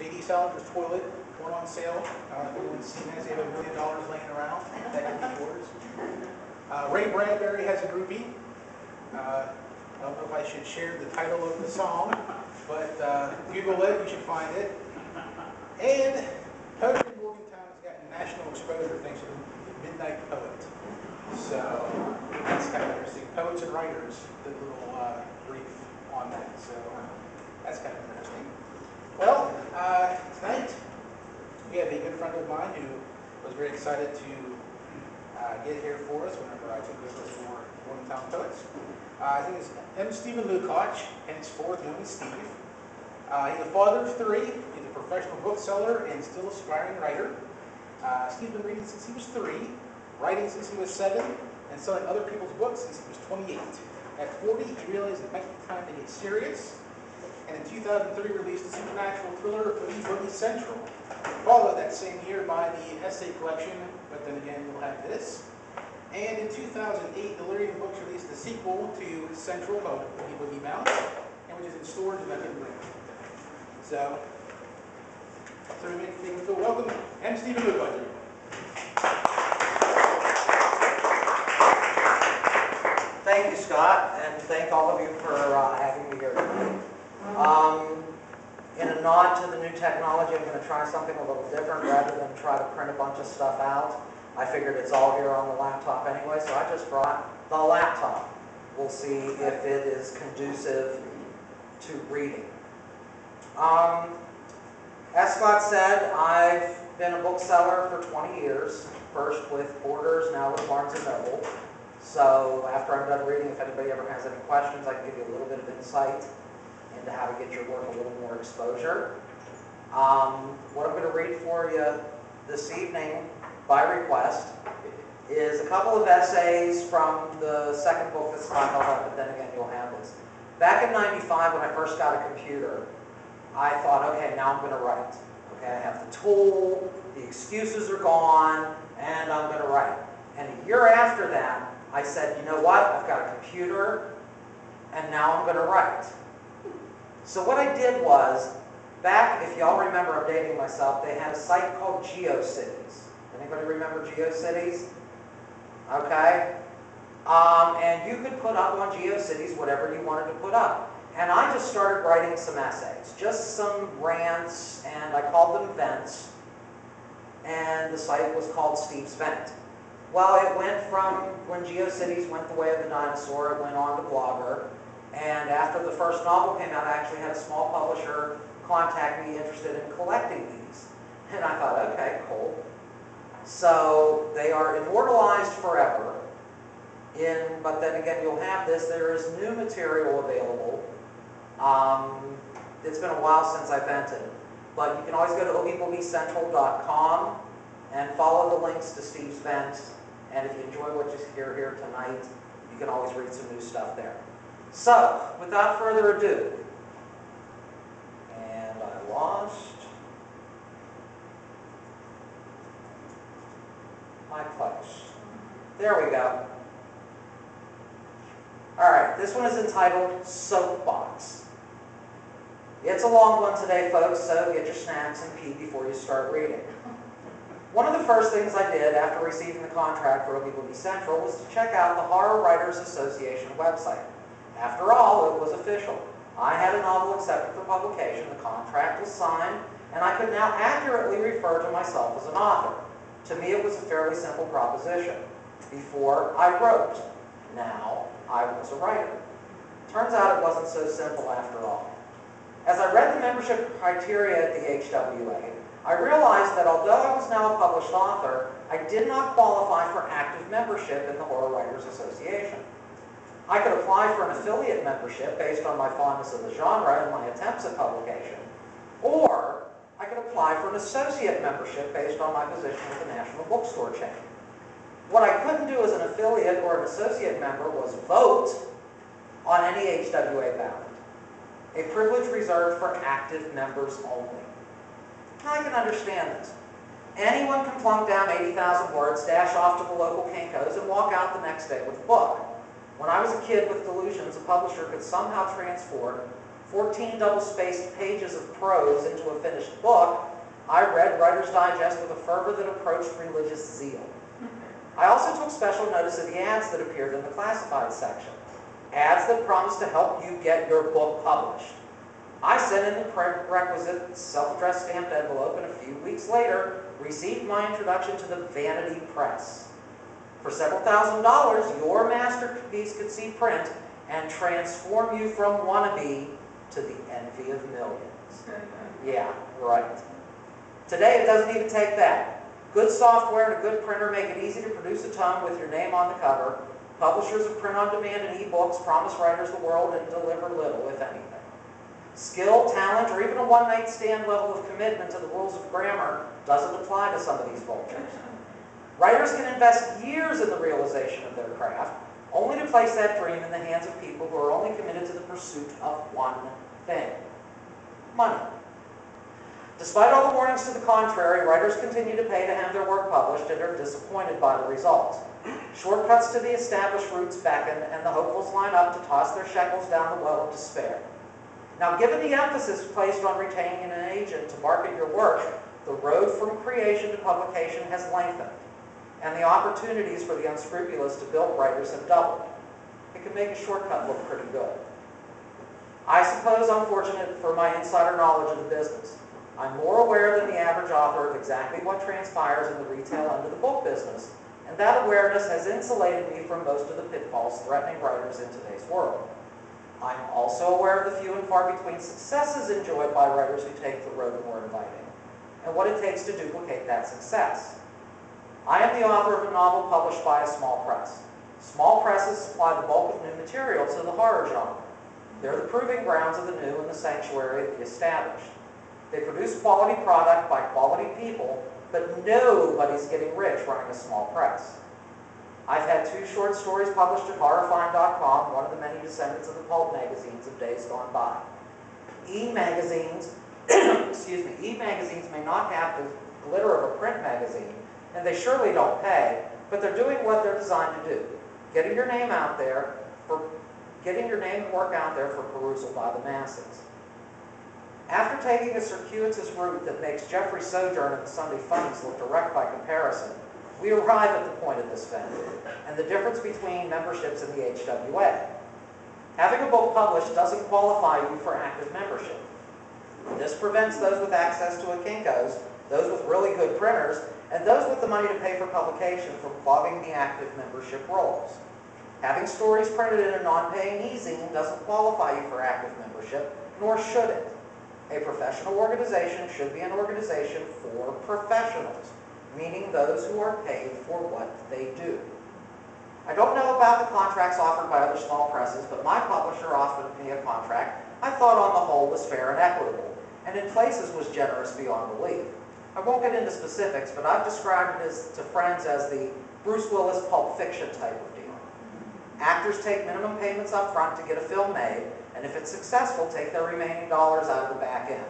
J.D. Salinger's toilet, one on sale. If anyone's seen this, they have $1 million laying around. That could be yours. Ray Bradbury has a groupie. I don't know if I should share the title of the song, but Google it, you should find it. And poetry in Morgantown has gotten national exposure thanks to the Midnight Poet. So that's kind of interesting. Poets and writers did a little brief on that. So that's kind of interesting. Well, tonight we have a good friend of mine who was very excited to get here for us whenever I took over for Morgantown Poets. His name is M Stephen Lukac, henceforth known as Steve. He's a father of 3. He's a professional bookseller and still aspiring writer. Steve's been reading since he was 3, writing since he was 7, and selling other people's books since he was 28. At 40, he realized it might be time to get serious, and in 2003 released the supernatural thriller OOGIE BOOGIE Central, followed that same year by the essay collection, But Then Again You'll Have This. And in 2008, Delirium Books released the sequel to Central called OOGIE BOOGIE BOUNCE, and which is in stores and I couldn't bring it. So we make things go. Welcome, M Stephen Lukac. Thank you, Scott, and thank all of you for having me here today. In a nod to the new technology, I'm going to try something a little different. Rather than try to print a bunch of stuff out, I figured it's all here on the laptop anyway, so I just brought the laptop. We'll see if it is conducive to reading. As Scott said, I've been a bookseller for 20 years, first with Borders, now with Barnes & Noble. So after I'm done reading, if anybody ever has any questions, I can give you a little bit of insight into how to get your work a little more exposure. What I'm going to read for you this evening, by request, is a couple of essays from the second book that Scott held up, But Then Again You'll Have This. Back in '95, when I first got a computer, I thought, okay, now I'm going to write. Okay, I have the tool, the excuses are gone, and I'm going to write. And a year after that, I said, you know what, I've got a computer, and now I'm going to write. So what I did was, back, if y'all remember, I'm dating myself, they had a site called GeoCities. Anybody remember GeoCities? Okay. And you could put up on GeoCities whatever you wanted to put up. And I just started writing some essays, just some rants, and I called them vents. And the site was called Steve's Vent. Well, it went from, when GeoCities went the way of the dinosaur, it went on to Blogger. And after the first novel came out, I actually had a small publisher contact me interested in collecting these. And I thought, okay, cool. So they are immortalized forever. But Then Again You'll Have This. There is new material available. It's been a while since I vented. But you can always go to OOGIEBOOGIECENTRAL.com and follow the links to Steve's Vent. And if you enjoy what you hear here tonight, you can always read some new stuff there. So, without further ado, and I lost my place. There we go. Alright, this one is entitled Soapbox. It's a long one today, folks, so get your snacks and pee before you start reading. One of the first things I did after receiving the contract for OOGIE BOOGIE Central was to check out the Horror Writers Association website. After all, it was official. I had a novel accepted for publication, the contract was signed, and I could now accurately refer to myself as an author. To me, it was a fairly simple proposition. Before, I wrote. Now, I was a writer. Turns out it wasn't so simple after all. As I read the membership criteria at the HWA, I realized that although I was now a published author, I did not qualify for active membership in the Horror Writers Association. I could apply for an affiliate membership based on my fondness of the genre and my attempts at publication, or I could apply for an associate membership based on my position with the national bookstore chain. What I couldn't do as an affiliate or an associate member was vote on any HWA ballot, a privilege reserved for active members only. Now, I can understand this. Anyone can plunk down 80,000 words, dash off to the local Kinko's, and walk out the next day with a book. When I was a kid with delusions, a publisher could somehow transport 14 double-spaced pages of prose into a finished book, I read Writer's Digest with a fervor that approached religious zeal. I also took special notice of the ads that appeared in the classified section. Ads that promised to help you get your book published. I sent in the prerequisite self-addressed stamped envelope, and a few weeks later received my introduction to the Vanity Press. For several $1,000s, your masterpiece could see print and transform you from wannabe to the envy of millions. Yeah, right. Today, it doesn't even take that. Good software and a good printer make it easy to produce a tome with your name on the cover. Publishers of print-on-demand and e-books promise writers the world and deliver little, if anything. Skill, talent, or even a one-night stand level of commitment to the rules of grammar doesn't apply to some of these vultures. Writers can invest years in the realization of their craft, only to place that dream in the hands of people who are only committed to the pursuit of one thing: money. Despite all the warnings to the contrary, writers continue to pay to have their work published and are disappointed by the results. Shortcuts to the established routes beckon, and the hopefuls line up to toss their shekels down the well of despair. Now, given the emphasis placed on retaining an agent to market your work, the road from creation to publication has lengthened, and the opportunities for the unscrupulous to bilk writers have doubled. It can make a shortcut look pretty good. I suppose I'm fortunate for my insider knowledge of the business. I'm more aware than the average author of exactly what transpires in the retail end of the book business, and that awareness has insulated me from most of the pitfalls threatening writers in today's world. I'm also aware of the few and far between successes enjoyed by writers who take the road more inviting, and what it takes to duplicate that success. I am the author of a novel published by a small press. Small presses supply the bulk of new material to the horror genre. They're the proving grounds of the new and the sanctuary of the established. They produce quality product by quality people, but nobody's getting rich running a small press. I've had 2 short stories published at horrifying.com, one of the many descendants of the pulp magazines of days gone by. E-magazines, e-magazines may not have the glitter of a print magazine, and they surely don't pay, but they're doing what they're designed to do: getting your name out there getting your name and work out there for perusal by the masses. After taking a circuitous route that makes Jeffrey's sojourn in the Sunday Funnies look direct by comparison, we arrive at the point of this event, and the difference between memberships in the HWA. Having a book published doesn't qualify you for active membership. This prevents those with access to a Kinko's, those with really good printers, and those with the money to pay for publication from clogging the active membership rolls. Having stories printed in a non-paying e-zine doesn't qualify you for active membership, nor should it. A professional organization should be an organization for professionals, meaning those who are paid for what they do. I don't know about the contracts offered by other small presses, but my publisher offered me a contract I thought on the whole was fair and equitable, and in places was generous beyond belief. I won't get into specifics, but I've described it to friends as the Bruce Willis Pulp Fiction type of deal. Actors take minimum payments up front to get a film made, and if it's successful, take their remaining dollars out of the back end.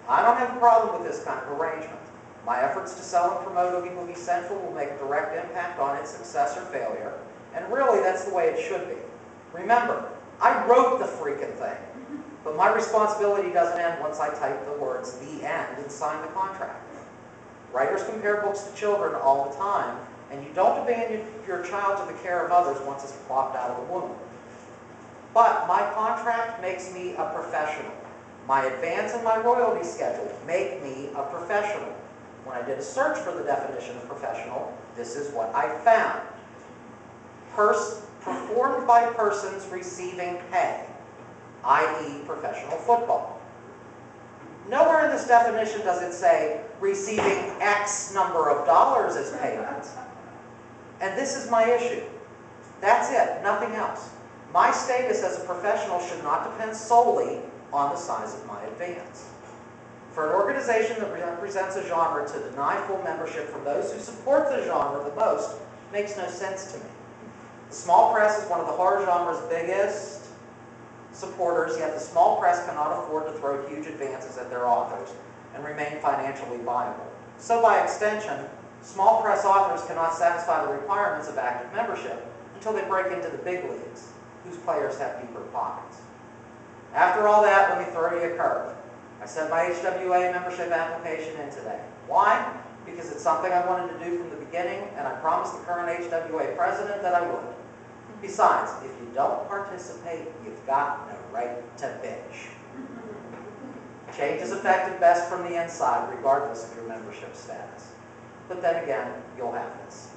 I don't have a problem with this kind of arrangement. My efforts to sell and promote OOGIE BOOGIE Central will make a direct impact on its success or failure, and really that's the way it should be. Remember, I wrote the freaking thing, but my responsibility doesn't end once I type the words "the end" and sign the contract. Writers compare books to children all the time, and you don't abandon your child to the care of others once it's plopped out of the womb. But my contract makes me a professional. My advance and my royalty schedule make me a professional. When I did a search for the definition of professional, this is what I found. Performed by persons receiving pay, i.e. professional football. Nowhere in this definition does it say receiving X number of dollars as payment. And this is my issue. That's it, nothing else. My status as a professional should not depend solely on the size of my advance. For an organization that represents a genre to deny full membership from those who support the genre the most makes no sense to me. The small press is one of the horror genre's biggest supporters, yet the small press cannot afford to throw huge advances at their authors and remain financially viable. So by extension, small press authors cannot satisfy the requirements of active membership until they break into the big leagues, whose players have deeper pockets. After all that, let me throw you a curve. I sent my HWA membership application in today. Why? Because it's something I wanted to do from the beginning, and I promised the current HWA president that I would. Besides, if you don't participate, you've got no right to bitch. Change is effective best from the inside, regardless of your membership status. But then again, you'll have this.